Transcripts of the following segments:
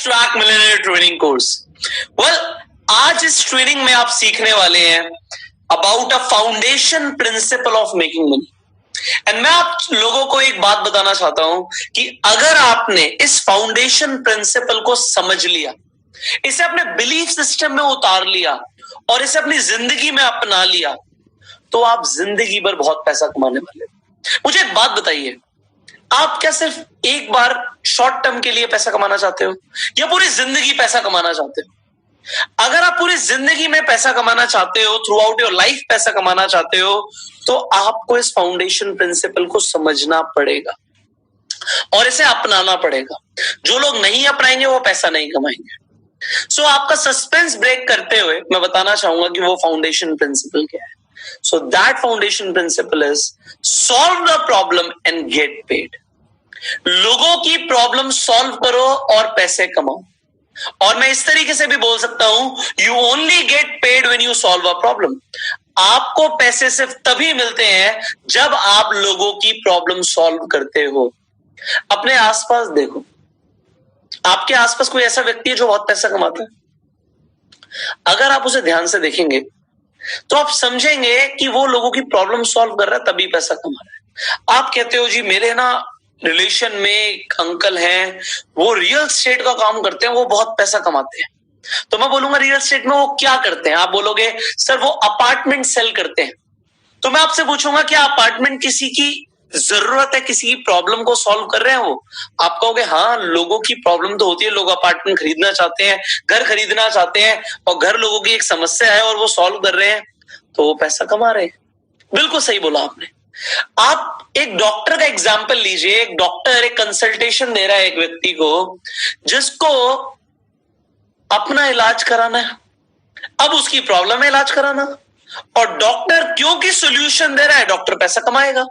Track millionaire training course. Well, आज इस training में आप सीखने वाले हैं about a foundation principle of making money. And मैं आप लोगों को एक बात बताना चाहता हूं कि अगर आपने इस फाउंडेशन प्रिंसिपल को समझ लिया, इसे अपने बिलीफ सिस्टम में उतार लिया और इसे अपनी जिंदगी में अपना लिया, तो आप जिंदगी भर बहुत पैसा कमाने वाले। मुझे एक बात बताइए, आप क्या सिर्फ एक बार शॉर्ट टर्म के लिए पैसा कमाना चाहते हो या पूरी जिंदगी पैसा कमाना चाहते हो? अगर आप पूरी जिंदगी में पैसा कमाना चाहते हो, थ्रू आउट योर लाइफ पैसा कमाना चाहते हो, तो आपको इस फाउंडेशन प्रिंसिपल को समझना पड़ेगा और इसे अपनाना पड़ेगा। जो लोग नहीं अपनाएंगे वो पैसा नहीं कमाएंगे। सो आपका सस्पेंस ब्रेक करते हुए मैं बताना चाहूंगा कि वो फाउंडेशन प्रिंसिपल क्या है। So that foundation principle is solve the problem and get paid. लोगों की प्रॉब्लम सॉल्व करो और पैसे कमाओ। और मैं इस तरीके से भी बोल सकता हूं, you only get paid when you solve a problem. आपको पैसे सिर्फ तभी मिलते हैं जब आप लोगों की प्रॉब्लम सॉल्व करते हो। अपने आसपास देखो, आपके आसपास कोई ऐसा व्यक्ति है जो बहुत पैसा कमाता है? अगर आप उसे ध्यान से देखेंगे तो आप समझेंगे कि वो लोगों की प्रॉब्लम सॉल्व कर रहा है, तभी पैसा कमा रहा है। आप कहते हो जी मेरे ना रिलेशन में एक अंकल हैं, वो रियल एस्टेट का काम करते हैं, वो बहुत पैसा कमाते हैं। तो मैं बोलूंगा रियल एस्टेट में वो क्या करते हैं? आप बोलोगे सर वो अपार्टमेंट सेल करते हैं। तो मैं आपसे पूछूंगा क्या अपार्टमेंट किसी की जरूरत है, किसी की प्रॉब्लम को सॉल्व कर रहे हैं वो? आप कहोगे हाँ, लोगों की प्रॉब्लम तो होती है, लोग अपार्टमेंट खरीदना चाहते हैं, घर खरीदना चाहते हैं, और घर लोगों की एक समस्या है और वो सॉल्व कर रहे हैं, तो वो पैसा कमा रहे हैं। बिल्कुल सही बोला आपने। आप एक डॉक्टर का एग्जाम्पल लीजिए। एक डॉक्टर एक कंसल्टेशन दे रहा है एक व्यक्ति को जिसको अपना इलाज कराना है, अब उसकी प्रॉब्लम है इलाज कराना, और डॉक्टर क्योंकि सोल्यूशन दे रहा है, डॉक्टर पैसा कमाएगा।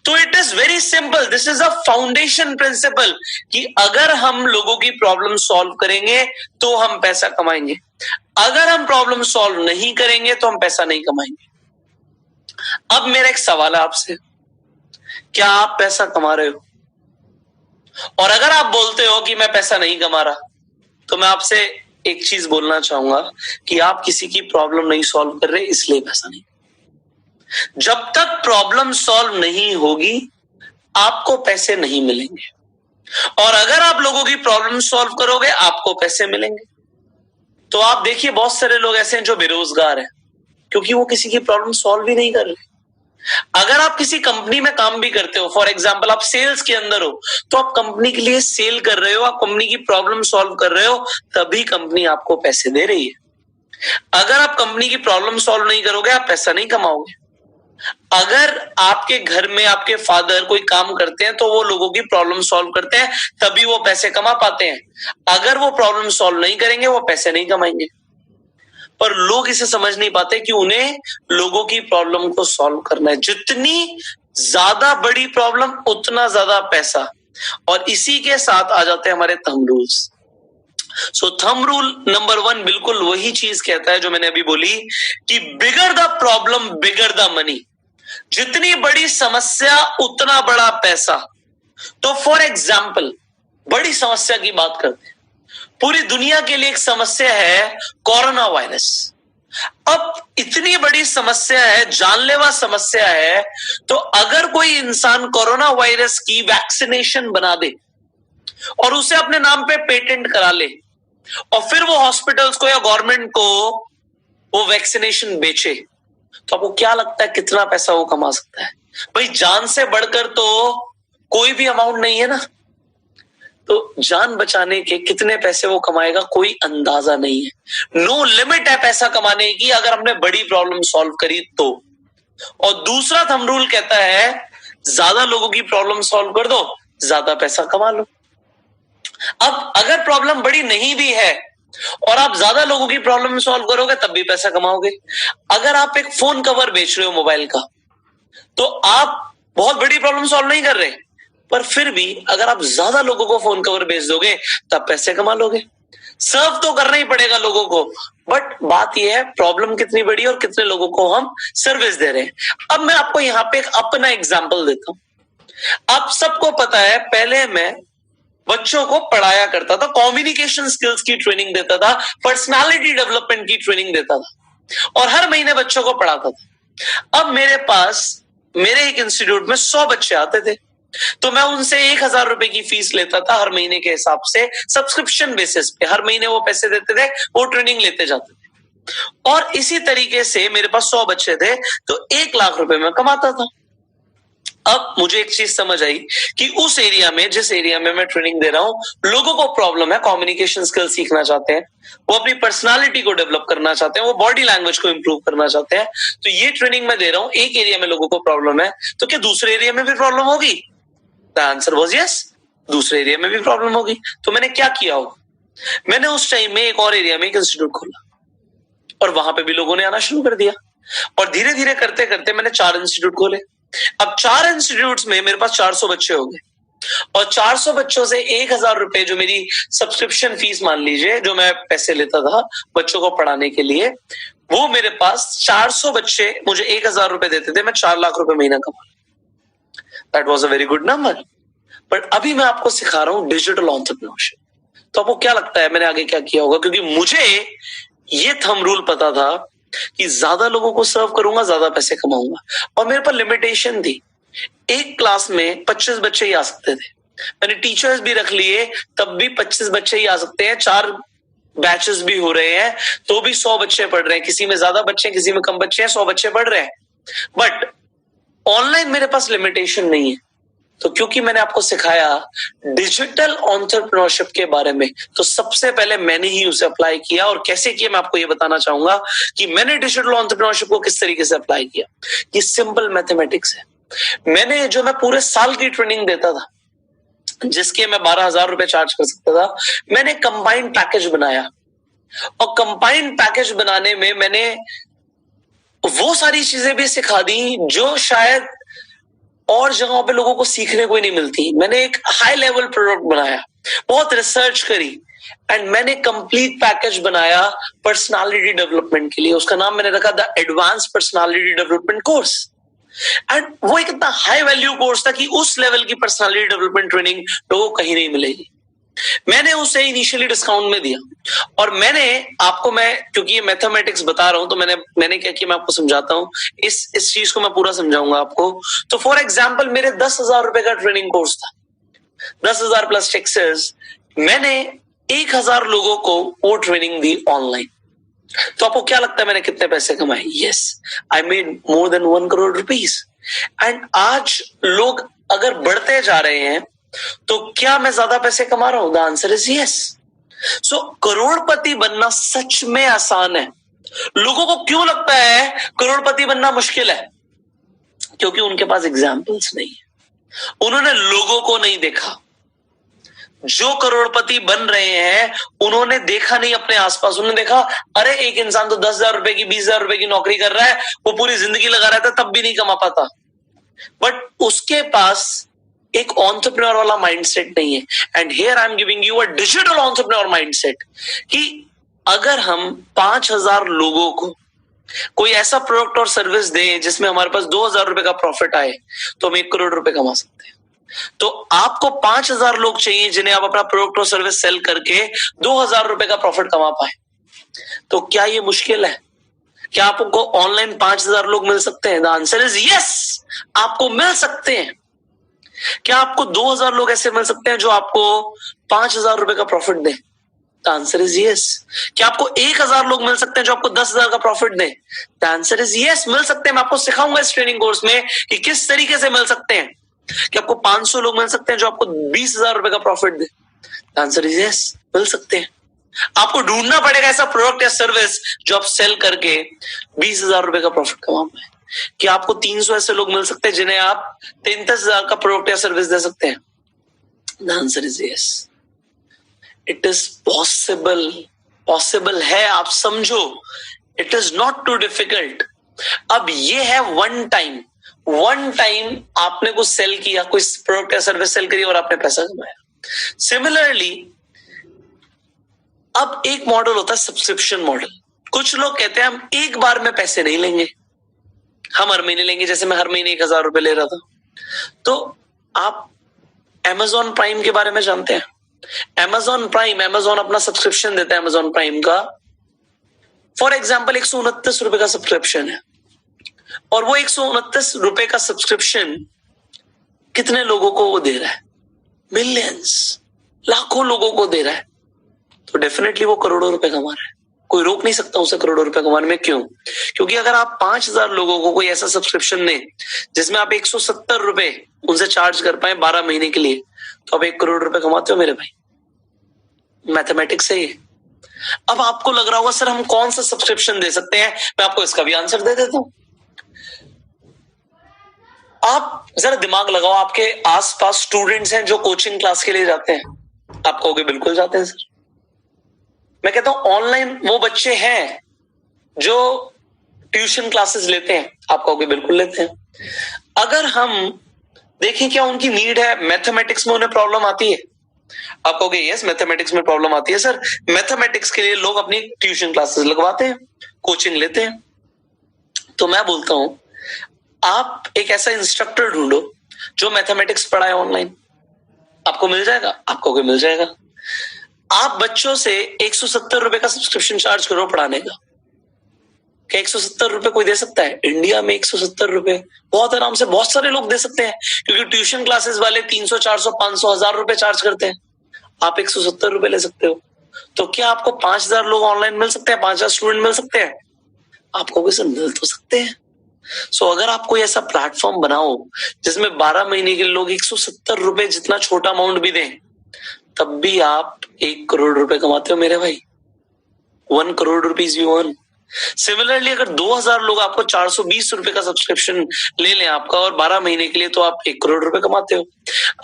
तो it is very simple, this is a foundation principle कि अगर हम लोगों की प्रॉब्लम सॉल्व करेंगे तो हम पैसा कमाएंगे, अगर हम प्रॉब्लम सॉल्व नहीं करेंगे तो हम पैसा नहीं कमाएंगे। अब मेरा एक सवाल है आपसे, क्या आप पैसा कमा रहे हो? और अगर आप बोलते हो कि मैं पैसा नहीं कमा रहा, तो मैं आपसे एक चीज बोलना चाहूंगा कि आप किसी की प्रॉब्लम नहीं सॉल्व कर रहे, इसलिए पैसा नहीं। जब तक प्रॉब्लम सॉल्व नहीं होगी आपको पैसे नहीं मिलेंगे, और अगर आप लोगों की प्रॉब्लम सॉल्व करोगे आपको पैसे मिलेंगे। तो आप देखिए बहुत सारे लोग ऐसे हैं जो बेरोजगार हैं क्योंकि वो किसी की प्रॉब्लम सॉल्व ही नहीं कर रहे। अगर आप किसी कंपनी में काम भी करते हो, फॉर एग्जांपल आप सेल्स के अंदर हो, तो आप कंपनी के लिए सेल कर रहे हो, आप कंपनी की प्रॉब्लम सॉल्व कर रहे हो, तभी कंपनी आपको पैसे दे रही है। अगर आप कंपनी की प्रॉब्लम सॉल्व नहीं करोगे आप पैसा नहीं कमाओगे। अगर आपके घर में आपके फादर कोई काम करते हैं तो वो लोगों की प्रॉब्लम सॉल्व करते हैं, तभी वो पैसे कमा पाते हैं। अगर वो प्रॉब्लम सॉल्व नहीं करेंगे वो पैसे नहीं कमाएंगे। पर लोग इसे समझ नहीं पाते कि उन्हें लोगों की प्रॉब्लम को सॉल्व करना है। जितनी ज्यादा बड़ी प्रॉब्लम उतना ज्यादा पैसा। और इसी के साथ आ जाते हैं हमारे थंब रूल्स। सो थंब रूल नंबर 1 बिल्कुल वही चीज कहता है जो मैंने अभी बोली कि bigger the problem bigger the money. जितनी बड़ी समस्या उतना बड़ा पैसा। तो फॉर एग्जाम्पल बड़ी समस्या की बात करते हैं, पूरी दुनिया के लिए एक समस्या है कोरोना वायरस। अब इतनी बड़ी समस्या है, जानलेवा समस्या है, तो अगर कोई इंसान कोरोना वायरस की वैक्सीनेशन बना दे और उसे अपने नाम पे पेटेंट करा ले और फिर वो हॉस्पिटल्स को या गवर्नमेंट को वो वैक्सीनेशन बेचे, तो आपको क्या लगता है कितना पैसा वो कमा सकता है? भाई जान से बढ़कर तो कोई भी अमाउंट नहीं है ना। तो जान बचाने के कितने पैसे वो कमाएगा कोई अंदाजा नहीं है। नो लिमिट है पैसा कमाने की अगर हमने बड़ी प्रॉब्लम सॉल्व करी तो। और दूसरा थंब रूल कहता है ज्यादा लोगों की प्रॉब्लम सॉल्व कर दो, ज्यादा पैसा कमा लो। अब अगर प्रॉब्लम बड़ी नहीं भी है और आप ज्यादा लोगों की प्रॉब्लम सॉल्व करोगे तब भी पैसा कमाओगे। अगर आप एक फोन कवर बेच रहे हो मोबाइल का, तो आप बहुत बड़ी प्रॉब्लम सॉल्व नहीं कर रहे, पर फिर भी अगर आप ज्यादा लोगों को फोन कवर बेच दोगे तब पैसे कमा लोगे। सर्व तो करना ही पड़ेगा लोगों को, बट बात यह है प्रॉब्लम कितनी बड़ी और कितने लोगों को हम सर्विस दे रहे हैं। अब मैं आपको यहाँ पे एक अपना एग्जांपल देता हूं। आप सबको पता है, पहले मैं बच्चों को पढ़ाया करता था, कम्युनिकेशन स्किल्स की ट्रेनिंग देता था, पर्सनालिटी डेवलपमेंट की ट्रेनिंग देता था और हर महीने बच्चों को पढ़ाता था। अब मेरे पास मेरे एक इंस्टीट्यूट में 100 बच्चे आते थे, तो मैं उनसे 1,000 रुपए की फीस लेता था हर महीने के हिसाब से, सब्सक्रिप्शन बेसिस पे। हर महीने वो पैसे देते थे, वो ट्रेनिंग लेते जाते थे और इसी तरीके से मेरे पास 100 बच्चे थे तो 1,00,000 रुपए मैं कमाता था। अब मुझे एक चीज समझ आई कि उस एरिया में, जिस एरिया में मैं ट्रेनिंग दे रहा हूं, लोगों को प्रॉब्लम है, कम्युनिकेशन स्किल सीखना चाहते हैं, वो अपनी पर्सनालिटी को डेवलप करना चाहते हैं, वो बॉडी लैंग्वेज को इंप्रूव करना चाहते हैं। तो ये ट्रेनिंग मैं दे रहा हूं, एक एरिया में लोगों को प्रॉब्लम है, तो क्या दूसरे एरिया में भी प्रॉब्लम होगी? द आंसर वाज यस, दूसरे एरिया में भी प्रॉब्लम होगी। तो मैंने क्या किया होगा? मैंने उस टाइम में एक और एरिया में एक इंस्टीट्यूट खोला और वहां पे भी लोगों ने आना शुरू कर दिया और धीरे धीरे करते करते मैंने 4 इंस्टीट्यूट खोले। अब 4 इंस्टीट्यूट्स में मेरे पास 400 बच्चे हो गए और 400 बच्चों से 1,000 रुपए जो मेरी सब्सक्रिप्शन फीस मान लीजिए, जो मैं पैसे लेता था बच्चों को पढ़ाने के लिए, वो मेरे पास 400 बच्चे मुझे 1,000 रुपए देते थे, मैं 4,00,000 रुपए महीना कमा। That was a very good number. But अभी मैं आपको सिखा रहा हूं डिजिटल एंटरप्रेन्योरशिप। तो आपको क्या लगता है मैंने आगे क्या किया होगा? क्योंकि मुझे ये थंब रूल पता था कि ज्यादा लोगों को सर्व करूंगा, ज्यादा पैसे कमाऊंगा और मेरे पर लिमिटेशन थी। एक क्लास में 25 बच्चे ही आ सकते थे। मैंने टीचर्स भी रख लिए, तब भी 25 बच्चे ही आ सकते हैं। 4 बैचेस भी हो रहे हैं तो भी 100 बच्चे पढ़ रहे हैं, किसी में ज्यादा बच्चे हैं, किसी में कम बच्चे हैं, 100 बच्चे पढ़ रहे हैं। बट ऑनलाइन मेरे पास लिमिटेशन नहीं है। तो क्योंकि मैंने आपको सिखाया डिजिटल एंटरप्रेन्योरशिप के बारे में, तो सबसे पहले मैंने ही उसे अप्लाई किया। और कैसे किया मैं आपको ये बताना चाहूंगा कि मैंने डिजिटल एंटरप्रेन्योरशिप को किस तरीके से अप्लाई किया। ये सिंपल मैथमेटिक्स है। मैं पूरे साल की ट्रेनिंग देता था, जिसके मैं 12,000 रुपए चार्ज कर सकता था, मैंने कंबाइंड पैकेज बनाया और कंबाइंड पैकेज बनाने में मैंने वो सारी चीजें भी सिखा दी जो शायद और जगहों पे लोगों को सीखने को ही नहीं मिलती। मैंने एक हाई लेवल प्रोडक्ट बनाया, बहुत रिसर्च करी एंड मैंने कंप्लीट पैकेज बनाया पर्सनालिटी डेवलपमेंट के लिए। उसका नाम मैंने रखा the advance personality development course. And वो एक इतना हाई वैल्यू कोर्स था कि उस लेवल की पर्सनालिटी डेवलपमेंट ट्रेनिंग लोगों को कहीं नहीं मिलेगी। मैंने उसे इनिशियली डिस्काउंट में दिया और मैंने आपको, मैं क्योंकि ये मैथमेटिक्स बता रहा हूं तो मैंने क्या किया मैं आपको समझाता हूं। इस चीज को मैं पूरा समझाऊंगा आपको। तो फॉर एग्जांपल मेरे 10,000 रुपए का ट्रेनिंग कोर्स था, 10,000 प्लस टैक्सेस। मैंने 1,000 लोगों को वो ट्रेनिंग दी ऑनलाइन। तो आपको क्या लगता है मैंने कितने पैसे कमाए? Yes, I made more than 1 crore rupees. And आज लोग अगर बढ़ते जा रहे हैं तो क्या मैं ज्यादा पैसे कमा रहा हूं? The answer is yes. So करोड़पति बनना सच में आसान है। लोगों को क्यों लगता है करोड़पति बनना मुश्किल है? क्योंकि उनके पास एग्जाम्पल्स नहीं है, उन्होंने लोगों को नहीं देखा। जो करोड़पति बन रहे हैं उन्होंने देखा नहीं अपने आसपास। उन्होंने देखा अरे एक इंसान तो 10,000 रुपए की, 20,000 रुपए की नौकरी कर रहा है, वो पूरी जिंदगी लगा रहता है तब भी नहीं कमा पाता। बट उसके पास एक एंटरप्रेन्योर वाला माइंडसेट नहीं है। And here I am giving you a digital entrepreneur mindset कि अगर हम 5,000 लोगों को कोई ऐसा प्रोडक्ट और सर्विस दें जिसमें हमारे पास 2,000 रुपए का प्रॉफिट आए तो हम 1 करोड़ रुपए कमा सकते हैं। तो आपको 5,000 लोग चाहिए जिन्हें आप अपना प्रोडक्ट और सर्विस सेल करके 2,000 रुपए का प्रॉफिट कमा पाए। तो क्या ये मुश्किल है? क्या आपको ऑनलाइन 5,000 लोग मिल सकते हैं? द आंसर इज यस, आपको मिल सकते हैं। क्या आपको 2,000 लोग ऐसे मिल सकते हैं जो आपको 5,000 रुपए का प्रॉफिट दें? The answer is yes. क्या आपको 1,000 लोग मिल सकते हैं जो आपको 10,000 का प्रॉफिट दें? द आंसर इज यस, मिल सकते हैं। मैं आपको सिखाऊंगा इस ट्रेनिंग कोर्स में कि किस तरीके से मिल सकते हैं। क्या आपको 500 लोग मिल सकते हैं जो आपको 20,000 रुपए का प्रॉफिट दे? द आंसर इज यस, मिल सकते हैं। आपको ढूंढना पड़ेगा ऐसा प्रोडक्ट या सर्विस जो आप सेल करके 20,000 रुपए का प्रॉफिट कमा पाए। कि आपको 300 ऐसे लोग मिल सकते हैं जिन्हें आप 33,000 का प्रोडक्ट या सर्विस दे सकते हैं? The answer is yes, it is possible. Possible है, आप समझो, it is not too difficult. अब ये है वन टाइम आपने कुछ सेल किया, कोई प्रोडक्ट या सर्विस सेल करी और आपने पैसा कमाया। सिमिलरली अब एक मॉडल होता है सब्सक्रिप्शन मॉडल। कुछ लोग कहते हैं हम एक बार में पैसे नहीं लेंगे, हम हर महीने लेंगे। जैसे मैं हर महीने 1,000 रुपए ले रहा था। तो आप Amazon प्राइम के बारे में जानते हैं? Amazon अपना सब्सक्रिप्शन देता है Amazon प्राइम का, फॉर एग्जाम्पल 129 रुपए का सब्सक्रिप्शन है, और वो 129 रुपए का सब्सक्रिप्शन कितने लोगों को वो दे रहा है? मिलियंस, लाखों लोगों को दे रहा है, तो डेफिनेटली वो करोड़ों रुपए कमा रहा है। कोई रोक नहीं सकता उसे करोड़ों रुपए कमाने में। क्यों? क्योंकि अगर आप 5,000 लोगों को कोई ऐसा सब्सक्रिप्शन दें जिसमें आप 170 रुपए उनसे चार्ज कर पाए 12 महीने के लिए, तो आप 1 करोड़ रुपए कमाते हो मेरे भाई। मैथमेटिक्स है ये। अब आपको लग रहा होगा सर हम कौन सा सब्सक्रिप्शन दे सकते हैं, मैं आपको इसका भी आंसर दे देता हूं। आप जरा दिमाग लगाओ, आपके आसपास स्टूडेंट्स हैं जो कोचिंग क्लास के लिए जाते हैं, आप कहोगे बिल्कुल जाते हैं सर। मैं कहता हूं ऑनलाइन वो बच्चे हैं जो ट्यूशन क्लासेस लेते हैं, आप कहोगे बिल्कुल लेते हैं। अगर हम देखें क्या उनकी नीड है, मैथमेटिक्स में उन्हें प्रॉब्लम आती है, आप कहोगे यस मैथमेटिक्स में प्रॉब्लम आती है सर, मैथमेटिक्स के लिए लोग अपनी ट्यूशन क्लासेस लगवाते हैं, कोचिंग लेते हैं। तो मैं बोलता हूं आप एक ऐसा इंस्ट्रक्टर ढूंढो जो मैथमेटिक्स पढ़ाए ऑनलाइन, आपको मिल जाएगा, आप कहोगे मिल जाएगा। आप बच्चों से 170 रुपए का सब्सक्रिप्शन चार्ज करो पढ़ाने का, क्या 170 रुपए कोई दे सकता है? इंडिया में 170 रुपए बहुत आराम से बहुत सारे लोग दे सकते हैं, क्योंकि ट्यूशन क्लासेस वाले 300, 400, 500, 1000 रुपए चार्ज करते हैं, आप 170 रुपए ले सकते हो। तो क्या आपको 5,000 लोग ऑनलाइन मिल सकते हैं, 5,000 स्टूडेंट मिल सकते हैं? आप कहोगे सर मिल तो सकते हैं। सो अगर आप कोई ऐसा प्लेटफॉर्म बनाओ जिसमें 12 महीने के लोग 170 रुपए जितना छोटा अमाउंट भी दें, तब भी आप 1 करोड़ रुपए कमाते हो मेरे भाई। 1 crore rupees you earn. Similarly अगर 2,000 लोग आपको 420 रुपए का सब्सक्रिप्शन ले लें आपका और 12 महीने के लिए, तो आप 1 करोड़ रुपए कमाते हो।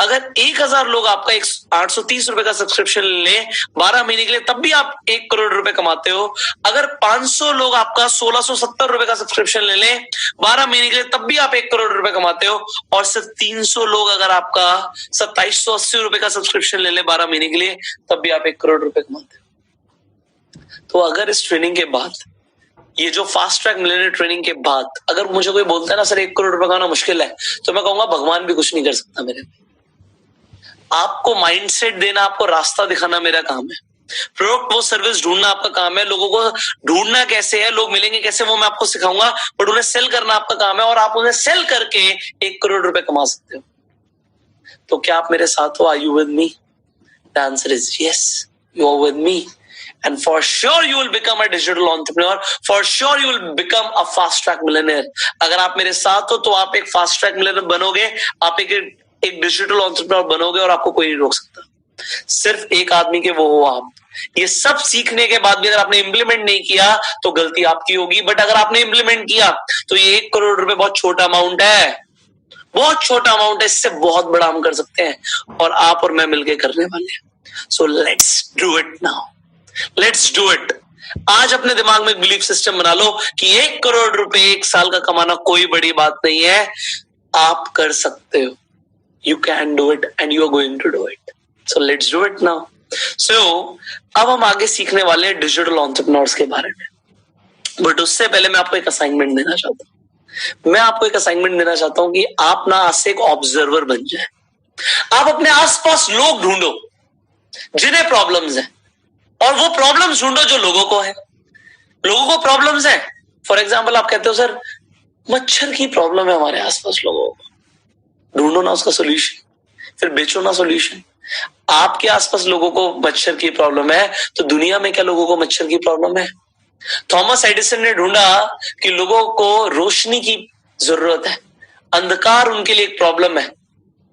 अगर 1,000 लोग आपका 830 रुपए का सब्सक्रिप्शन लें 12 महीने के लिए, तब भी आप 1 करोड़ रुपए कमाते हो। अगर 500 लोग आपका 1,670 रुपए का सब्सक्रिप्शन ले लें 12 महीने के लिए, तब भी आप 1 करोड़ रुपए कमाते हो। और सिर्फ 300 लोग अगर आपका 2,780 रुपए का सब्सक्रिप्शन ले लें 12 महीने के लिए, तब भी आप 1 करोड़ रुपए कमाते हो। तो अगर इस ट्रेनिंग के बाद, ये जो फास्ट ट्रैक मिलियनेयर ट्रेनिंग के बाद, अगर मुझे कोई बोलता है ना सर 1 करोड़ रुपए कमाना मुश्किल है, तो मैं कहूंगा भगवान भी कुछ नहीं कर सकता मेरे। आपको माइंडसेट देना, आपको रास्ता दिखाना मेरा काम है। प्रोडक्ट वो सर्विस ढूंढना आपका काम है। लोगों को ढूंढना कैसे है, लोग मिलेंगे कैसे, वो मैं आपको सिखाऊंगा, बट उन्हें सेल करना आपका काम है, और आप उन्हें सेल करके 1 करोड़ रुपए कमा सकते हो। तो क्या आप मेरे साथ हो? Are you with me? The answer is yes, you are with me, and for sure you will become a digital entrepreneur, for sure you will become a fast track millionaire। अगर आप मेरे साथ हो तो आप एक फास्ट ट्रैक मिलियनेयर बनोगे, आप एक डिजिटल एंटरप्रेन्योर बनोगे, और आपको कोई नहीं रोक सकता। सिर्फ एक आदमी के वो हो आप। ये सब सीखने के बाद भी अगर आपने इंप्लीमेंट नहीं किया तो गलती आपकी होगी, बट अगर आपने इंप्लीमेंट किया तो ये 1 करोड़ रुपए बहुत छोटा अमाउंट है, बहुत छोटा अमाउंट है, इससे बहुत बड़ा हम कर सकते हैं, और आप और मैं मिलकर करने वाले हैं। सो let's do it now, let's do it. आज अपने दिमाग में एक बिलीफ सिस्टम बना लो कि 1 करोड़ रुपए 1 साल का कमाना कोई बड़ी बात नहीं है, आप कर सकते हो। You can do it and you are going to do it. So let's do it now. So अब हम आगे सीखने वाले हैं डिजिटल एंटरप्रेन्योर्स के बारे में, बट उससे पहले मैं आपको एक असाइनमेंट देना चाहता हूं। मैं आपको एक असाइनमेंट देना चाहता हूं कि आप ना आज से एक ऑब्जर्वर बन जाए। आप अपने आसपास लोग ढूंढो जिन्हें प्रॉब्लम्स है, और वो प्रॉब्लम्स ढूंढो जो लोगों को है। लोगों को प्रॉब्लम्स है, फॉर एग्जांपल आप कहते हो सर मच्छर की प्रॉब्लम है हमारे आसपास लोगों को, ढूंढो ना उसका सोल्यूशन, फिर बेचो ना सोल्यूशन। आपके आसपास लोगों को मच्छर की प्रॉब्लम है, तो दुनिया में क्या लोगों को मच्छर की प्रॉब्लम है? थॉमस एडिसन ने ढूंढा कि लोगों को रोशनी की जरूरत है, अंधकार उनके लिए एक प्रॉब्लम है।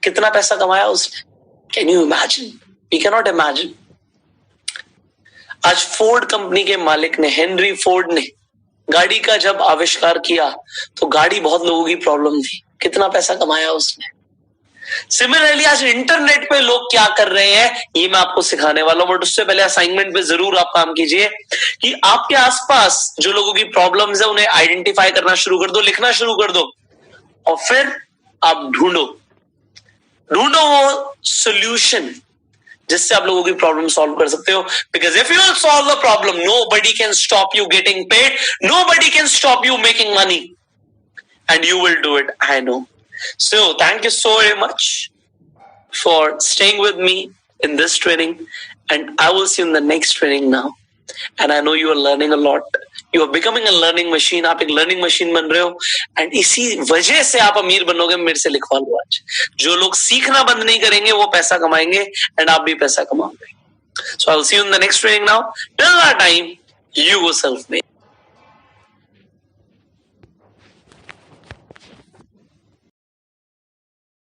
कितना पैसा कमाया उसने? Can you imagine? We can not imagine. आज फोर्ड कंपनी के मालिक ने, हेनरी फोर्ड ने गाड़ी का जब आविष्कार किया तो गाड़ी बहुत लोगों की प्रॉब्लम थी, कितना पैसा कमाया उसने। सिमिलरली आज इंटरनेट पे लोग क्या कर रहे हैं ये मैं आपको सिखाने वाला हूं, बट उससे पहले असाइनमेंट पे जरूर आप काम कीजिए कि आपके आसपास जो लोगों की प्रॉब्लम्स है उन्हें आइडेंटिफाई करना शुरू कर दो, लिखना शुरू कर दो, और फिर आप ढूंढो वो सोल्यूशन जिससे आप लोगों की प्रॉब्लम सॉल्व कर सकते हो। Because if you will solve the problem, nobody can stop you getting paid, nobody can stop you making money, and you will do it, I know. So thank you so very much for staying with me, in this training, and I will see you in the next training now. And I know you are learning a lot. You are becoming a learning machine. आप एक learning machine बन रहे हो, and इसी वजह से आप अमीर बनोगे. मेरे से लिखवा लो आज. जो लोग सीखना बंद नहीं करेंगे वो पैसा कमाएंगे, and आप भी पैसा कमाओगे. So I'll see you in the next training now. Till that time, you go self-made.